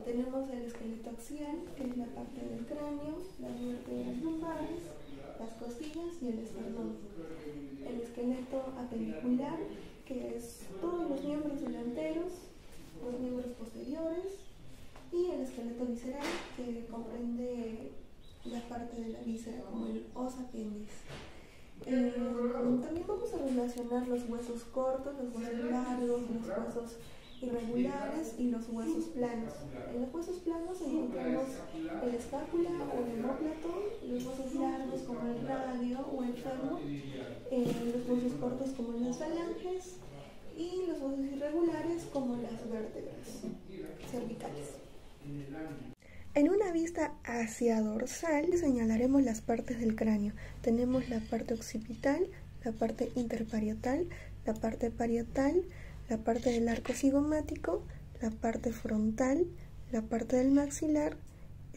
Tenemos el esqueleto axial, que es la parte del cráneo, las vértebras lumbares, las costillas y el esternón. El esqueleto apendicular, que es todos los miembros delanteros, los miembros posteriores, y el esqueleto visceral, que comprende la parte de la víscera, como el os apendis. También vamos a relacionar los huesos cortos, los huesos largos, los huesos irregulares y los huesos planos. En los huesos planos encontramos el escápula o el omóplato, los huesos largos como el radio o el fémur, los huesos cortos como las falanges y los huesos irregulares como las vértebras cervicales. En una vista hacia dorsal señalaremos las partes del cráneo. Tenemos la parte occipital, la parte interparietal, la parte parietal, la parte del arco cigomático, la parte frontal, la parte del maxilar,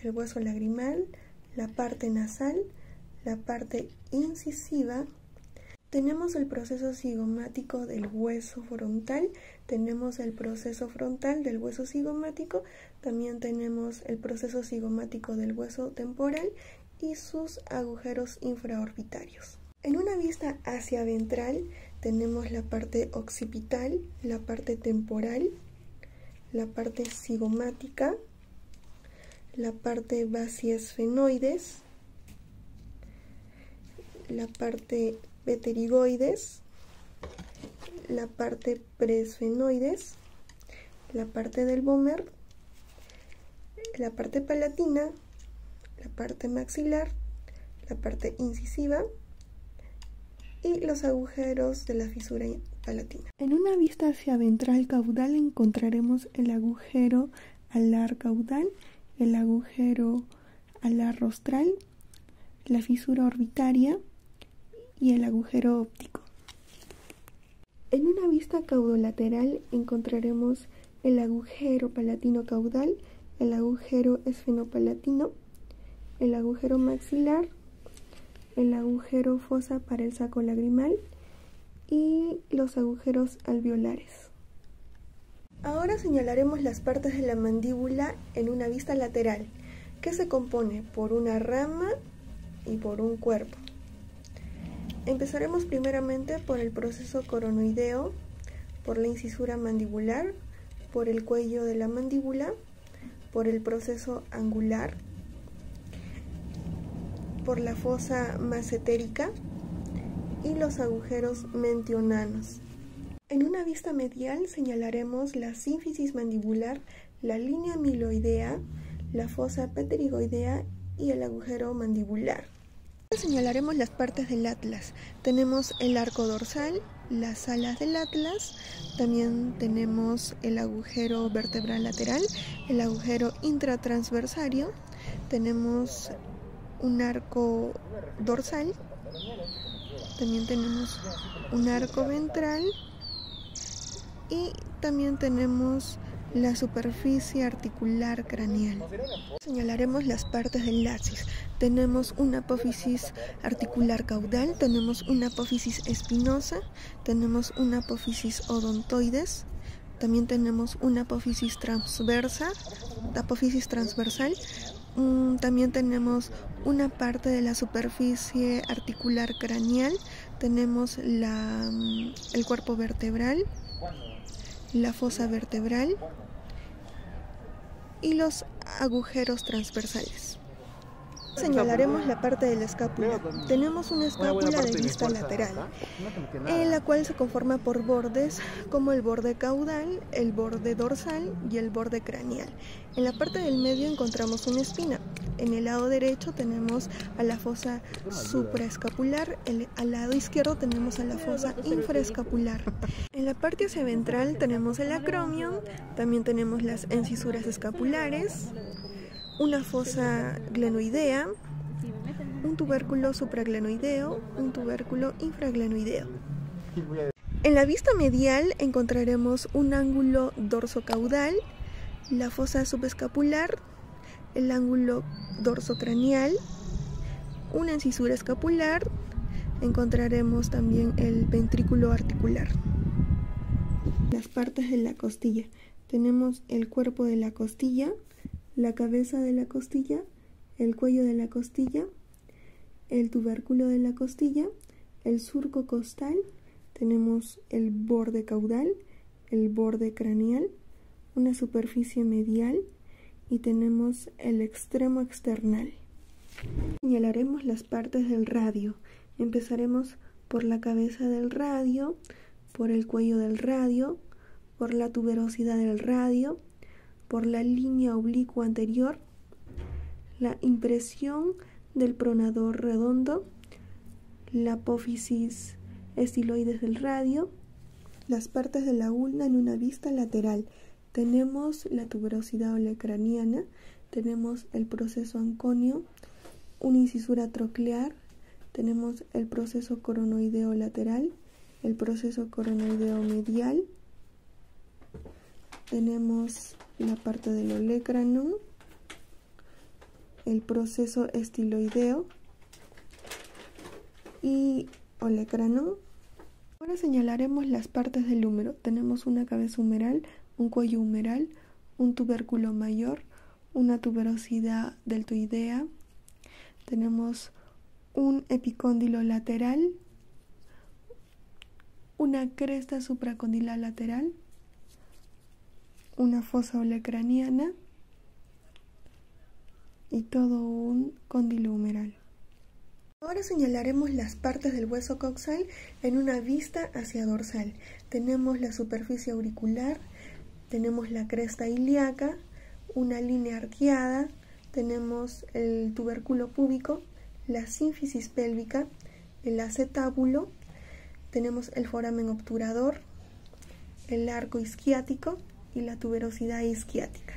el hueso lagrimal, la parte nasal, la parte incisiva. Tenemos el proceso cigomático del hueso frontal, tenemos el proceso frontal del hueso cigomático, también tenemos el proceso cigomático del hueso temporal y sus agujeros infraorbitarios. En una vista hacia ventral tenemos la parte occipital, la parte temporal, la parte cigomática, la parte basiesfenoides, la parte pterigoides, la parte preesfenoides, la parte del vómer, la parte palatina, la parte maxilar, la parte incisiva y los agujeros de la fisura palatina. En una vista hacia ventral caudal encontraremos el agujero alar caudal, el agujero alar rostral, la fisura orbitaria y el agujero óptico. En una vista caudolateral encontraremos el agujero palatino caudal, el agujero esfenopalatino, el agujero maxilar, el agujero fosa para el saco lagrimal y los agujeros alveolares. Ahora señalaremos las partes de la mandíbula en una vista lateral, que se compone por una rama y por un cuerpo. Empezaremos primeramente por el proceso coronoideo, por la incisura mandibular, por el cuello de la mandíbula, por el proceso angular, por la fosa massetérica y los agujeros mentionanos. En una vista medial señalaremos la sínfisis mandibular, la línea miloidea, la fosa pterigoidea y el agujero mandibular. Señalaremos las partes del atlas. Tenemos el arco dorsal, las alas del atlas, también tenemos el agujero vertebral lateral, el agujero intratransversario, tenemos un arco dorsal, también tenemos un arco ventral y también tenemos la superficie articular craneal. Señalaremos las partes del laxis. Tenemos una apófisis articular caudal, tenemos una apófisis espinosa, tenemos una apófisis odontoides, también tenemos una apófisis transversal, también tenemos una parte de la superficie articular craneal, tenemos el cuerpo vertebral, la fosa vertebral y los agujeros transversales. Señalaremos la parte de la escápula. Tenemos una escápula de vista lateral, en la cual se conforma por bordes como el borde caudal, el borde dorsal y el borde craneal. En la parte del medio encontramos una espina. En el lado derecho tenemos a la fosa supraescapular, al lado izquierdo tenemos a la fosa infraescapular. En la parte hacia ventral tenemos el acromion, también tenemos las encisuras escapulares, una fosa glenoidea, un tubérculo supraglenoideo, un tubérculo infraglenoideo. En la vista medial encontraremos un ángulo dorsocaudal, la fosa subescapular, el ángulo dorsocraneal, una encisura escapular, encontraremos también el ventrículo articular. Las partes de la costilla. tenemos el cuerpo de la costilla, la cabeza de la costilla, el cuello de la costilla, el tubérculo de la costilla, el surco costal, tenemos el borde caudal, el borde craneal, una superficie medial y tenemos el extremo external. Señalaremos las partes del radio. Empezaremos por la cabeza del radio, por el cuello del radio, por la tuberosidad del radio, por la línea oblicua anterior, la impresión del pronador redondo, la apófisis estiloides del radio, las partes de la ulna en una vista lateral. Tenemos la tuberosidad olecraniana, tenemos el proceso anconio, una incisura troclear, tenemos el proceso coronoideo lateral, el proceso coronoideo medial, tenemos la parte del olecranon, el proceso estiloideo y olecranon. Ahora señalaremos las partes del húmero. Tenemos una cabeza humeral, un cuello humeral, un tubérculo mayor, una tuberosidad deltoidea, tenemos un epicóndilo lateral, una cresta supracondilar lateral, una fosa olecraniana y todo un cóndilo humeral. Ahora señalaremos las partes del hueso coxal en una vista hacia dorsal. Tenemos la superficie auricular, tenemos la cresta ilíaca, una línea arqueada, tenemos el tubérculo púbico, la sínfisis pélvica, el acetábulo, tenemos el foramen obturador, el arco isquiático y la tuberosidad isquiática.